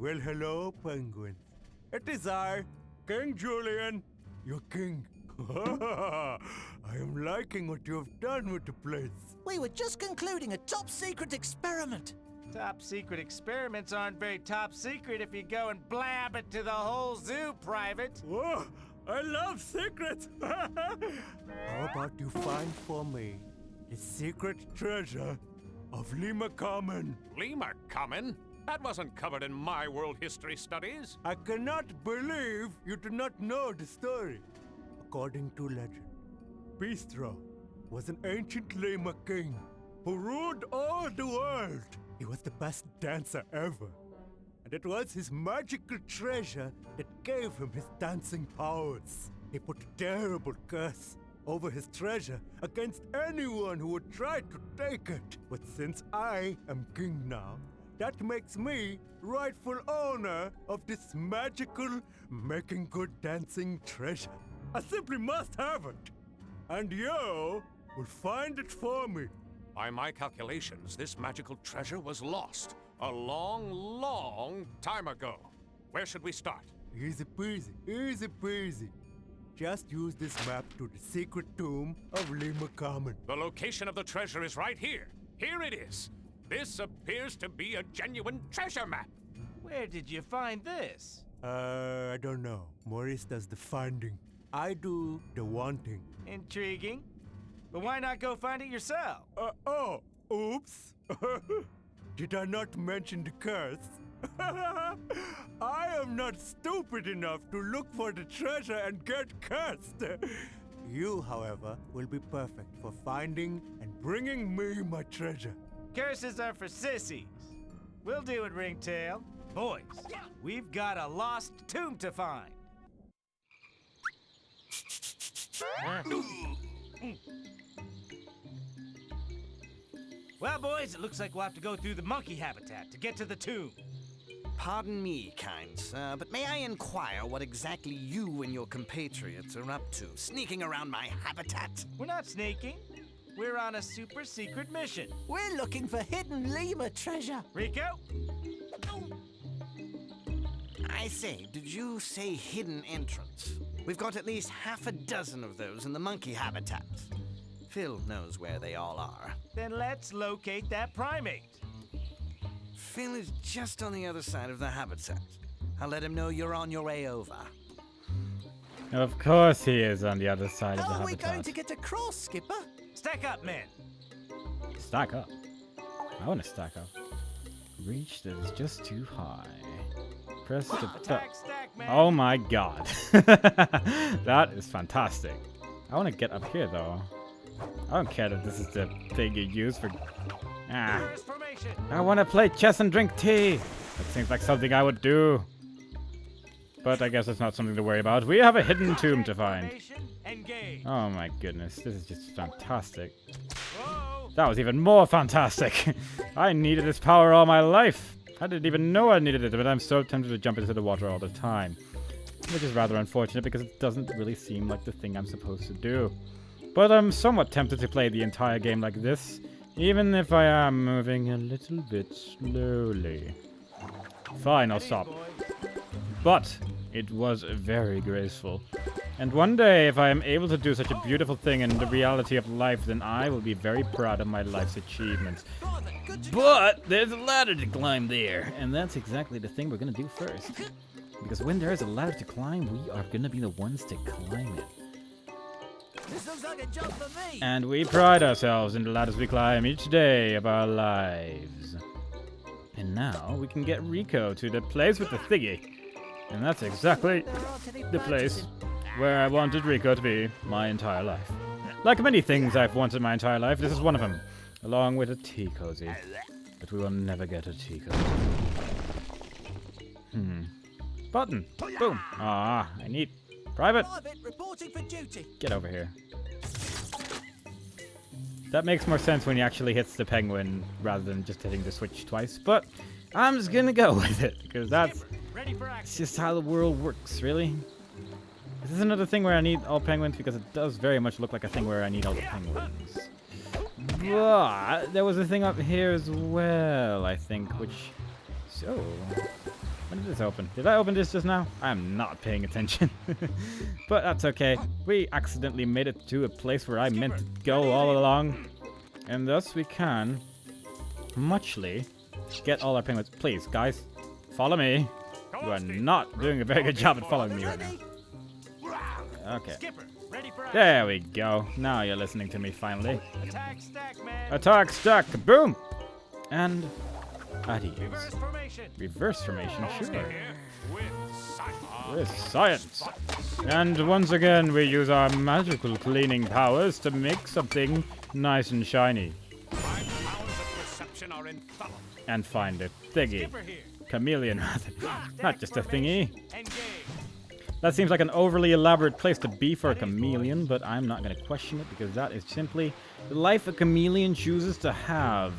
Well, hello, Penguins. It is I, King Julian, your king. I am liking what you have done with the place. We were just concluding a top-secret experiment. Top-secret experiments aren't very top-secret if you go and blab it to the whole zoo, Private. Whoa, I love secrets. How about you find for me the secret treasure of Lima Common? Lima Common? That wasn't covered in my world history studies. I cannot believe you do not know the story. According to legend, Bistro was an ancient Lima king who ruled all the world. He was the best dancer ever. And it was his magical treasure that gave him his dancing powers. He put a terrible curse over his treasure against anyone who would try to take it. But since I am king now, that makes me rightful owner of this magical, making good dancing treasure. I simply must have it. And you will find it for me. By my calculations, this magical treasure was lost a long, long time ago. Where should we start? Easy peasy, easy peasy. Just use this map to the secret tomb of Lima Common. The location of the treasure is right here. Here it is. This appears to be a genuine treasure map. Where did you find this? I don't know. Maurice does the finding. I do the wanting. Intriguing. But why not go find it yourself? Oops. Did I not mention the curse? I am not stupid enough to look for the treasure and get cursed. You, however, will be perfect for finding and bringing me my treasure. Curses are for sissies. We'll do it, Ringtail. Boys, we've got a lost tomb to find. Well, boys, it looks like we'll have to go through the monkey habitat to get to the tomb. Pardon me, kind sir, but may I inquire what exactly you and your compatriots are up to, sneaking around my habitat? We're not sneaking. We're on a super secret mission. We're looking for hidden lemur treasure. Rico? I say, did you say hidden entrance? We've got at least half a dozen of those in the monkey habitat. Phil knows where they all are. Then let's locate that primate. Phil is just on the other side of the habitat. I'll let him know you're on your way over. Of course he is on the other side of the How are we habitat. going to get across, Skipper? Stack up, men. Stack up. I want to stack up. Reach that is just too high. Press the Attack, stack, man. Oh my god. That is fantastic. I want to get up here though. I don't care that this is the thing you use for... Reverse formation. I want to play chess and drink tea. That seems like something I would do. But I guess it's not something to worry about. We have a hidden tomb to find. Engage. Oh my goodness, this is just fantastic. Whoa. That was even more fantastic. I needed this power all my life. I didn't even know I needed it, but I'm so tempted to jump into the water all the time. Which is rather unfortunate because it doesn't really seem like the thing I'm supposed to do. But I'm somewhat tempted to play the entire game like this, even if I am moving a little bit slowly. Fine, I'll stop. But it was very graceful. And one day, if I am able to do such a beautiful thing in the reality of life, then I will be very proud of my life's achievements. But there's a ladder to climb there, and that's exactly the thing we're gonna do first. Because when there is a ladder to climb, we are gonna be the ones to climb it. This looks like a job for me. And we pride ourselves in the ladders we climb each day of our lives. And now we can get Rico to the place with the thingy. And that's exactly the place where I wanted Rico to be my entire life. Like many things I've wanted my entire life, this is one of them. Along with a tea cozy. But we will never get a tea cozy. Button. Boom. Ah, I need... Private. Reporting for duty. Get over here. That makes more sense when he actually hits the penguin rather than just hitting the switch twice, but I'm just gonna go with it because that's it's just how the world works, really. This is another thing where I need all penguins because it does very much look like a thing where I need all the penguins. But there was a thing up here as well, I think, which... So... When did this open? Did I open this just now? I am not paying attention. But that's okay. We accidentally made it to a place where I meant to go all along. And thus we can, muchly, get all our penguins. Please, guys, follow me. You are not doing a very good job at following me right now. Okay. There we go. Now you're listening to me finally. Attack stack, man. Attack stack. Boom. And adios. Reverse formation. Reverse formation, sure. With With science. And once again, we use our magical cleaning powers to make something nice and shiny. My powers of perception are infallible. And find a thingy. Chameleon, rather. Not just a thingy. That seems like an overly elaborate place to be for a chameleon, but I'm not going to question it because that is simply the life a chameleon chooses to have.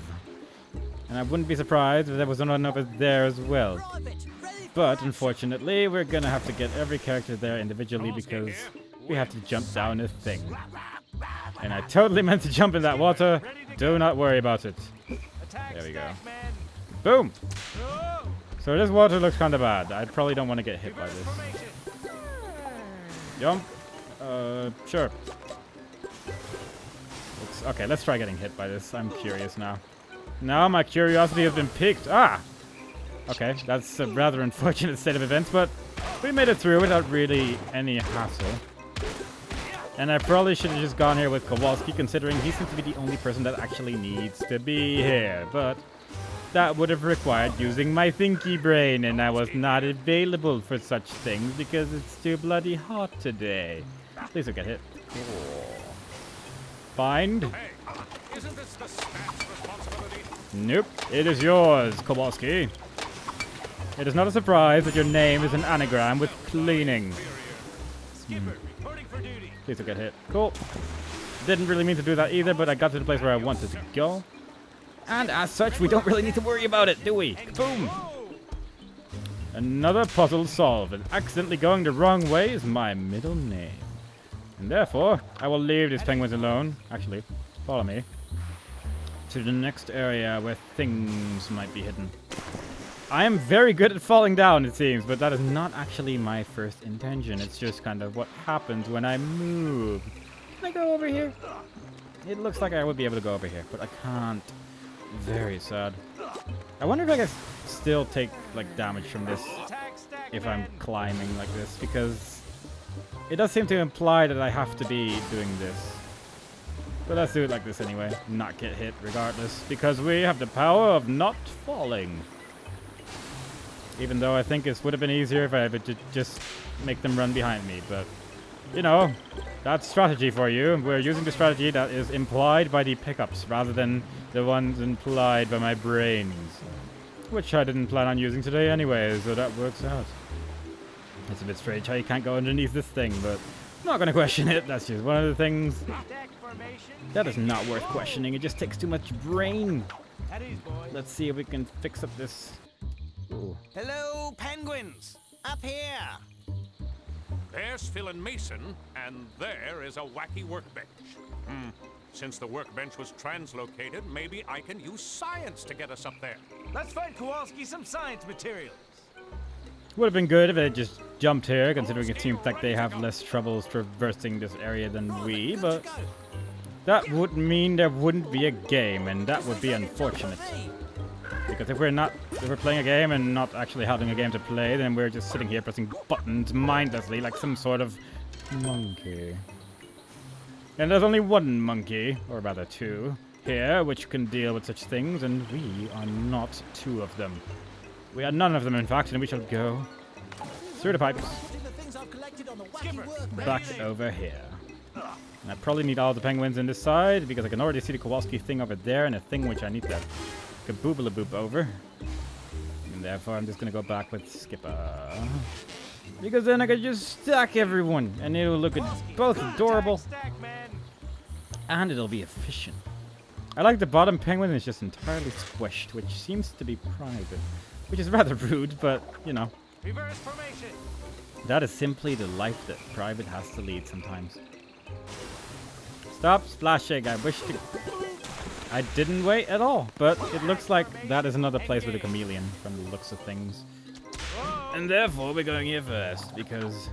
And I wouldn't be surprised if there was one over there as well. But unfortunately, we're going to have to get every character there individually because we have to jump down a thing. And I totally meant to jump in that water. Do not worry about it. There we go. Boom! So this water looks kind of bad. I probably don't want to get hit by this. Jump. Sure. Okay, let's try getting hit by this. I'm curious now. Now my curiosity has been piqued. Ah! Okay, that's a rather unfortunate state of events, but we made it through without really any hassle. And I probably should have just gone here with Kowalski, considering he seems to be the only person that actually needs to be here. But that would have required using my thinky brain, and I was not available for such things because it's too bloody hot today. Please don't get hit. Oh. Find. Hey, isn't this the staff's responsibility? Nope, it is yours, Kowalski. It is not a surprise that your name is an anagram with cleaning. Please don't get hit. Cool. Didn't really mean to do that either, but I got to the place where I wanted to go. And as such, we don't really need to worry about it, do we? Boom! Another puzzle solved, and accidentally going the wrong way is my middle name. And therefore, I will leave these penguins alone. Actually, follow me. To the next area where things might be hidden. I am very good at falling down, it seems, but that is not actually my first intention. It's just kind of what happens when I move. Can I go over here? It looks like I would be able to go over here, but I can't. Very sad. I wonder if I can still take like damage from this if I'm climbing like this, because it does seem to imply that I have to be doing this. But let's do it like this anyway, not get hit regardless, because we have the power of not falling. Even though I think it would have been easier if I would just make them run behind me, but you know, that's strategy for you. We're using the strategy that is implied by the pickups rather than the ones implied by my brains. Which I didn't plan on using today anyway, so that works out. It's a bit strange how you can't go underneath this thing, but I'm not going to question it. That's just one of the things that is not worth questioning. It just takes too much brain. Let's see if we can fix up this. Ooh. Hello, penguins! Up here! There's Phil and Mason, and there is a wacky workbench. Since the workbench was translocated, maybe I can use science to get us up there. Let's find Kowalski some science materials. Would have been good if they just jumped here, considering it seems like they have less troubles traversing this area than we, but that would mean there wouldn't be a game, and that would be unfortunate. Because if we're playing a game and not actually having a game to play, then we're just sitting here pressing buttons mindlessly like some sort of monkey. And there's only one monkey, or rather two, here, which can deal with such things, and we are not two of them. We are none of them, in fact, and we shall go through the pipes back over here. And I probably need all the penguins in this side, because I can already see the Kowalski thing over there, and a thing which I need to kaboobalaboop over. And therefore, I'm just going to go back with Skipper. Because then I can just stack everyone, and it'll look both adorable, and it'll be efficient. I like the bottom penguin is just entirely squished, which seems to be private. Which is rather rude, but, you know. Reverse formation. That is simply the life that private has to lead sometimes. Stop splashing, I wish to... I didn't wait at all, but it looks like that is another place with a chameleon from the looks of things. And therefore, we're going here first, because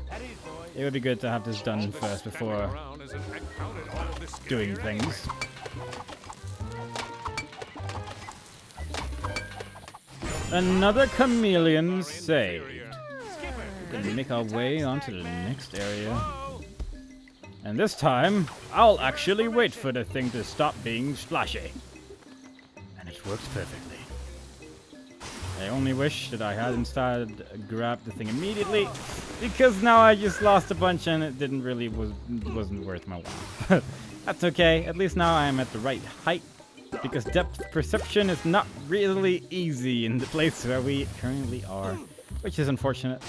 it would be good to have this done first before doing things. Another chameleon saved. We're gonna make our way onto the next area. And this time, I'll actually wait for the thing to stop being splashy. And it works perfectly. I only wish that I had instead grabbed the thing immediately, because now I just lost a bunch and it didn't really wasn't worth my while. That's okay, at least now I am at the right height, because depth perception is not really easy in the place where we currently are, which is unfortunate.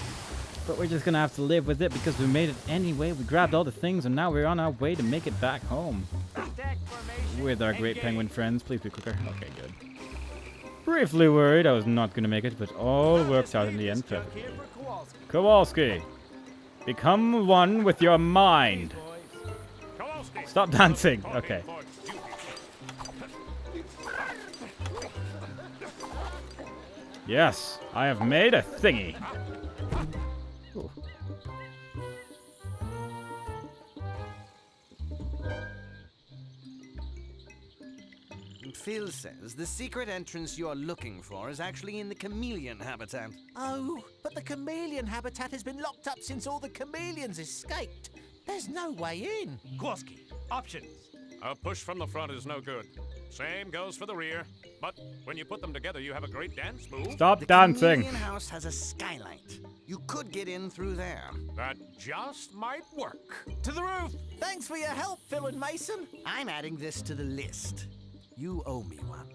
But we're just gonna have to live with it because we made it anyway. We grabbed all the things and now we're on our way to make it back home. With our great penguin friends. Please be quicker. Okay, good. Briefly worried I was not gonna make it, but all worked out in the end perfectly. Kowalski, become one with your mind. Stop dancing. Okay. Yes, I have made a thingy. Ooh. Phil says the secret entrance you're looking for is actually in the chameleon habitat. Oh, but the chameleon habitat has been locked up since all the chameleons escaped. There's no way in. Kowalski, options. A push from the front is no good. Same goes for the rear. But when you put them together, you have a great dance move. Stop The dancing. chameleon house has a skylight. You could get in through there. That just might work. To the roof! Thanks for your help, Phil and Mason. I'm adding this to the list. You owe me one.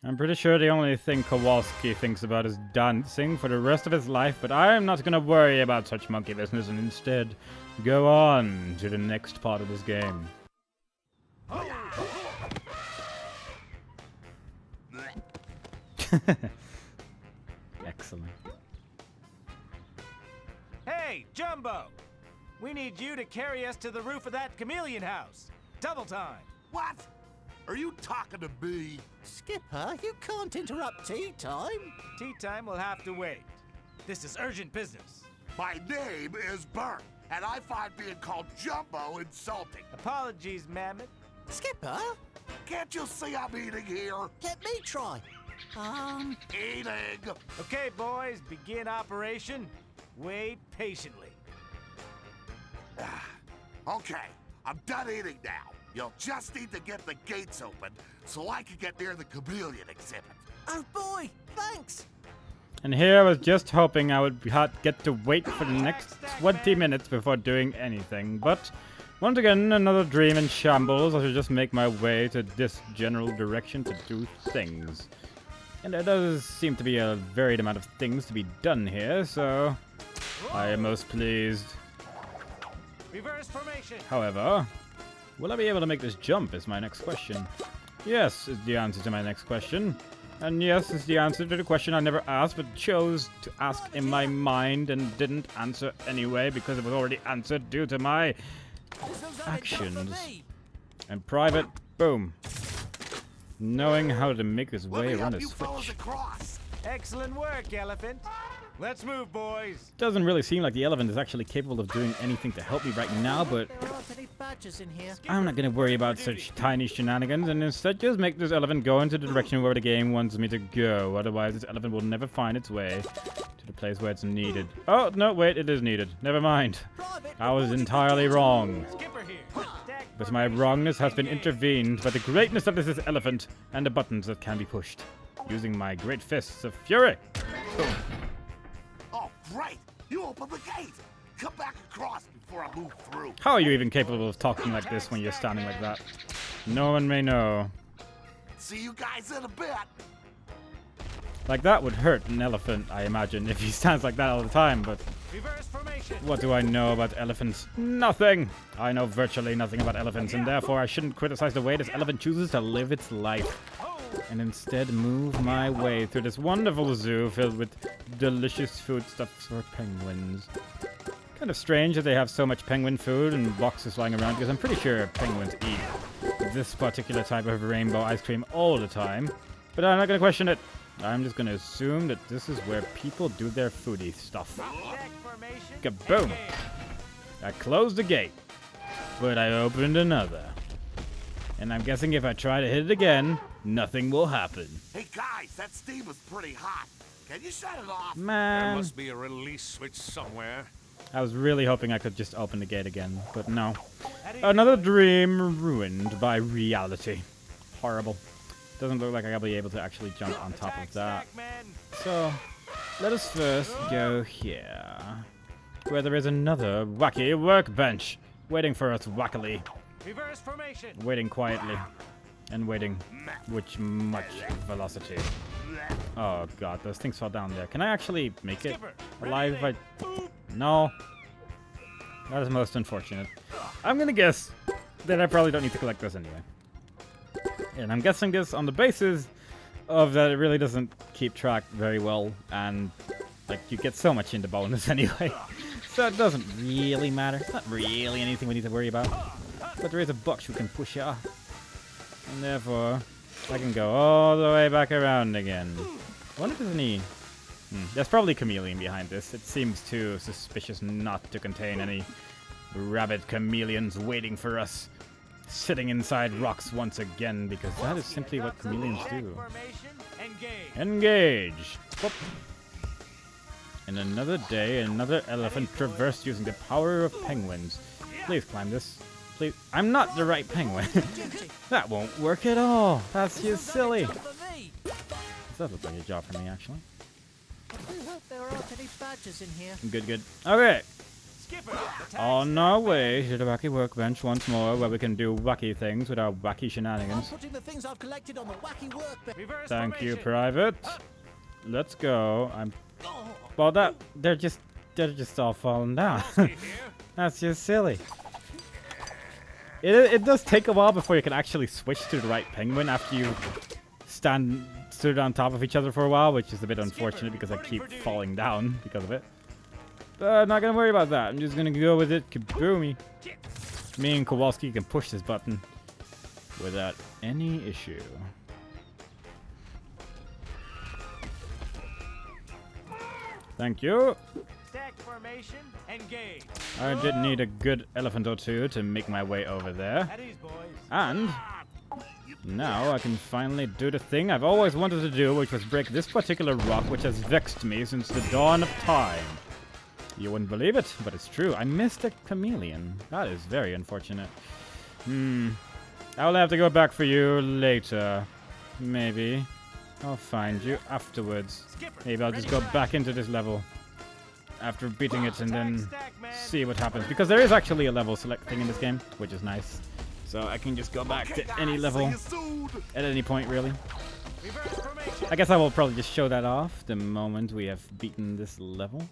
I'm pretty sure the only thing Kowalski thinks about is dancing for the rest of his life, but I'm not gonna worry about such monkey business and instead go on to the next part of this game. Excellent. Hey, Jumbo! We need you to carry us to the roof of that chameleon house. Double time. What? Are you talking to me? Skipper, you can't interrupt tea time. Tea time will have to wait. This is urgent business. My name is Burt, and I find being called Jumbo insulting. Apologies, Mammoth. Skipper, Can't you see I'm eating here? let me try. Eating! Okay, boys, begin operation. Wait patiently. Okay, I'm done eating now. You'll just need to get the gates open so I can get near the chameleon exhibit. Oh boy, thanks. And here I was just hoping I would get to wait for the next 20 minutes before doing anything, but once again, another dream in shambles. I should just make my way to this general direction to do things. And there does seem to be a varied amount of things to be done here, so I am most pleased. Reverse formation. However, will I be able to make this jump is my next question. Yes is the answer to my next question. And yes is the answer to the question I never asked, but chose to ask in my mind and didn't answer anyway because it was already answered due to my actions. And private, boom. Knowing how to make his way around a you fellas switch. across. Excellent work, Elephant. Let's move, boys. Doesn't really seem like the elephant is actually capable of doing anything to help me right now, but There aren't any badgers in here. I'm not gonna worry about such tiny shenanigans and instead just make this elephant go into the direction where the game wants me to go. Otherwise, this elephant will never find its way to the place where it's needed. Oh, no, wait, it is needed. Never mind. I was entirely wrong. Skipper here. Stack But my wrongness has been intervened by the greatness of this elephant and the buttons that can be pushed. Using my great fists of fury. Boom. Oh, great! You open the gate! Come back across before I move through. How are you even capable of talking like this when you're standing like that? No one may know. See you guys in a bit. Like that would hurt an elephant, I imagine, if he stands like that all the time, but reverse formation. what do I know about elephants? Nothing! I know virtually nothing about elephants, and therefore I shouldn't criticize the way this elephant chooses to live its life. And instead move my way through this wonderful zoo filled with delicious foodstuffs for penguins. Kind of strange that they have so much penguin food and boxes lying around, because I'm pretty sure penguins eat this particular type of rainbow ice cream all the time. But I'm not going to question it. I'm just gonna assume that this is where people do their foodie stuff. Stack formation. Kaboom! Engage. I closed the gate, but I opened another. And I'm guessing if I try to hit it again, nothing will happen. Hey guys, that steam was pretty hot. Can you shut it off? There Man, must be a release switch somewhere. I was really hoping I could just open the gate again, but no. How do you Another do it? dream ruined by reality. Horrible. Doesn't look like I'll be able to actually jump on top Attack of that. stack, man. So, let us first go here, where there is another wacky workbench waiting for us wackily, Reverse formation. waiting quietly, and waiting with much velocity. Oh god, those things fell down there. Can I actually make it Skipper, alive if I... ready, No. That is most unfortunate. I'm gonna guess that I probably don't need to collect this anyway. And I'm guessing this on the basis of that it really doesn't keep track very well, and like you get so much in the bonus anyway. So it doesn't really matter. It's not really anything we need to worry about. But there is a box we can push off. And therefore, I can go all the way back around again. I wonder if there's any... There's probably chameleon behind this. It seems too suspicious not to contain any rabid chameleons waiting for us. Sitting inside rocks once again, because that is simply what chameleons Stack do. formation. Engage. Engage! Whoop. And another day, another elephant traversed using the power of penguins. Please climb this. Please. I'm not the right penguin. That won't work at all. That's just silly. This does look like a job for me, actually. I do hope there aren't any badgers in here. Good, good. Okay. Skipper. Attack On our way to the wacky workbench once more, where we can do wacky things with our wacky I'm shenanigans. putting the things I've collected on the wacky workbench. Reverse Thank you, formation. Private. Let's go. Well, they're just all falling down. That's just silly. It does take a while before you can actually switch to the right penguin after you stood on top of each other for a while, which is a bit unfortunate because I keep falling down because of it. But I'm not gonna worry about that. I'm just gonna go with it. Kaboomy. Me and Kowalski can push this button without any issue. Thank you. Stack formation. Engage. I did need a good elephant or two to make my way over there. At ease, boys. And now I can finally do the thing I've always wanted to do, which was break this particular rock, which has vexed me since the dawn of time. You wouldn't believe it, but it's true. I missed a chameleon. That is very unfortunate. I'll have to go back for you later. Maybe. I'll find you afterwards. Skipper, Maybe I'll just ready go for back into this level after beating it and then stack, man. see what happens. Because there is actually a level select thing in this game, which is nice. So I can just go back Okay, to any guys, level see you soon. at any point, really. Reverse formation. I guess I will probably just show that off the moment we have beaten this level.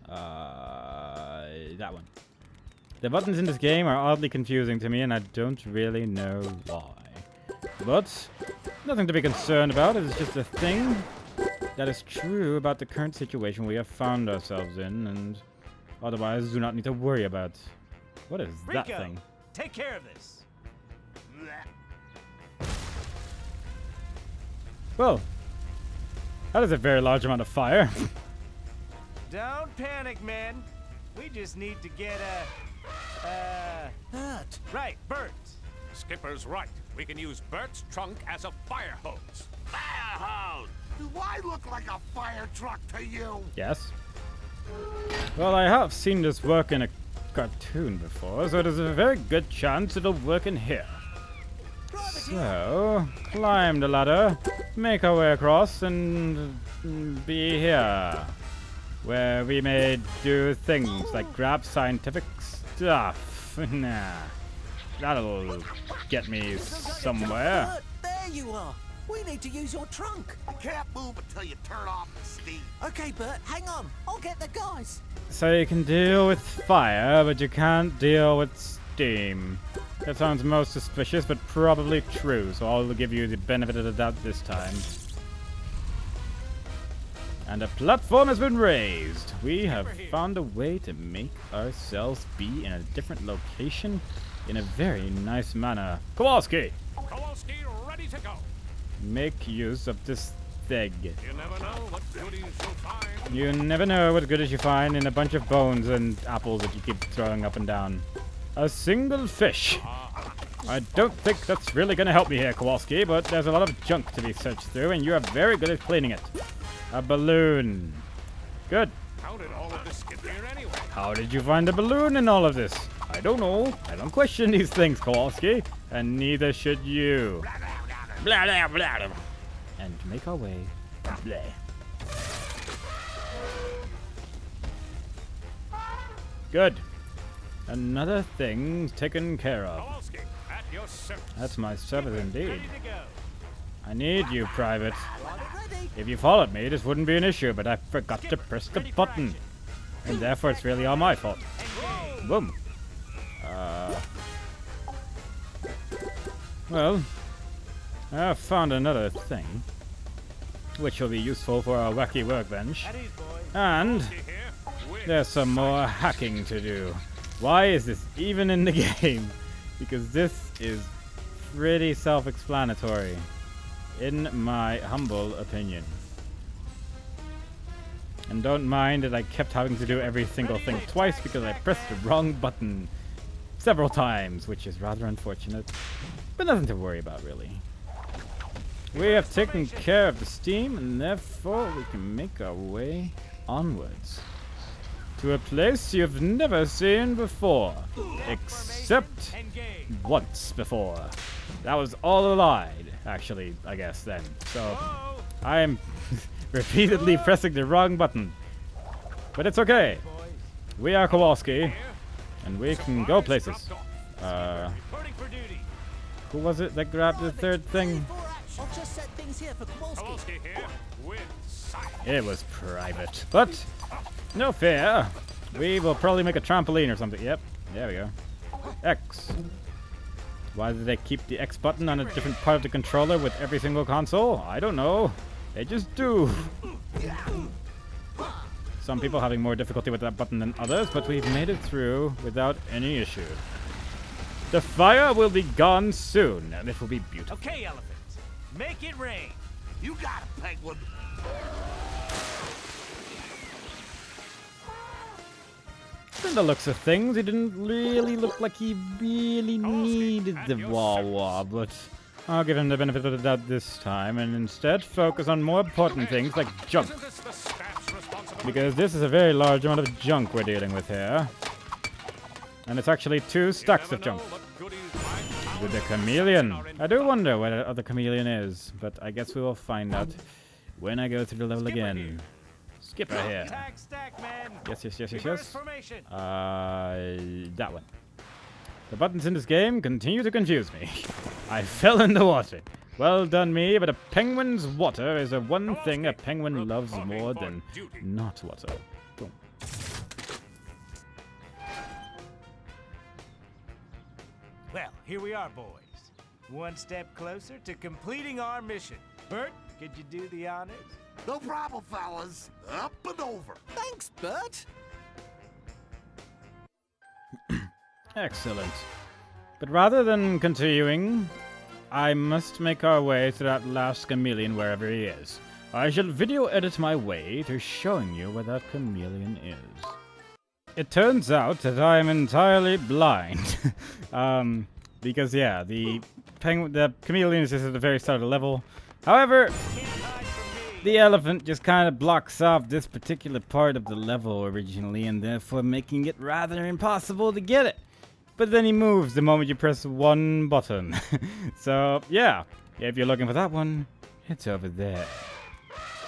That one. The buttons in this game are oddly confusing to me, and I don't really know why. But nothing to be concerned about. It's just a thing that is true about the current situation we have found ourselves in, and otherwise do not need to worry about. What is that Rico, thing? take care of this. Well, that is a very large amount of fire. Don't panic, men. We just need to get Burt. right, Burt. Skipper's right. We can use Burt's trunk as a fire hose. Fire hose! Do I look like a fire truck to you? Yes. Well, I have seen this work in a cartoon before, so there's a very good chance it'll work in here. So, climb the ladder, make our way across, and be here. Where we may do things like grab scientific stuff. Nah. That'll get me somewhere. Burt, there you are. We need to use your trunk. I can't move until you turn off the steam. Okay, Burt, hang on. I'll get the guys. So you can deal with fire, but you can't deal with steam. That sounds most suspicious, but probably true, so I'll give you the benefit of the doubt this time. And a platform has been raised. We have found a way to make ourselves be in a different location in a very nice manner. Kowalski! Kowalski, ready to go. Make use of this thing. You never know what goodies you'll find. You never know what goodies you find in a bunch of bones and apples that you keep throwing up and down. A single fish. I don't think that's really going to help me here, Kowalski, but there's a lot of junk to be searched through, and you are very good at cleaning it. A balloon. Good. How did all of this get here anyway? How did you find a balloon in all of this? I don't know. I don't question these things, Kowalski, and neither should you. Blah, blah, blah, blah. And make our way. Blah. Good. Another thing taken care of. Kowalski, at your service. That's my service indeed. Ready to go. I need you, Private. If you followed me, this wouldn't be an issue, but I forgot to press the button. And therefore, it's really all my fault. Boom. Well, I found another thing, which will be useful for our wacky workbench. At ease, boys. And Here, with there's some more hacking to do. Why is this even in the game? Because this is pretty self-explanatory, in my humble opinion. And don't mind that I kept having to do every single thing twice because I pressed the wrong button several times, which is rather unfortunate, but nothing to worry about really. We have taken care of the steam, and therefore we can make our way onwards to a place you've never seen before, except Engage. once before. That was all a lie, actually, I guess then. So Whoa. I am repeatedly pressing the wrong button, but it's okay. Boys. We are Kowalski, and we can go places. Reporting for duty. Who was it that grabbed the third thing? I'll just set things here for Kowalski. Kowalski here, with science. It was Private, but no fear. We will probably make a trampoline or something. Yep, there we go. X. Why do they keep the X button on a different part of the controller with every single console? I don't know. They just do. Some people having more difficulty with that button than others, but we've made it through without any issue. The fire will be gone soon, and it will be beautiful. Okay, elephants. Make it rain. You got it, Penguin. From the looks of things, he didn't really look like he really needed the wah-wah, but I'll give him the benefit of the doubt this time, and instead focus on more important things like junk. Isn't this the staff's responsibility? Because this is a very large amount of junk we're dealing with here. And it's actually 2 stacks of junk. With the chameleon. I do wonder where the other chameleon is, but I guess we will find out when I go through the level again. Skipper here. Tag stack, man. Yes, yes, yes, yes, Reverse yes. formation. That one. The buttons in this game continue to confuse me. I fell in the water. Well done me, but a penguin's water is the one thing a penguin loves more than not water. Boom. Well, here we are, boys. One step closer to completing our mission. Burt, could you do the honors? No problem, fellas. Up and over. Thanks, Burt. Excellent. But rather than continuing, I must make our way to that last chameleon wherever he is. I shall video edit my way to showing you where that chameleon is. It turns out that I am entirely blind. Because yeah, the chameleon is just at the very start of the level. However, the elephant just kind of blocks off this particular part of the level originally, and therefore making it rather impossible to get it. But then he moves the moment you press one button. So yeah, if you're looking for that one, it's over there.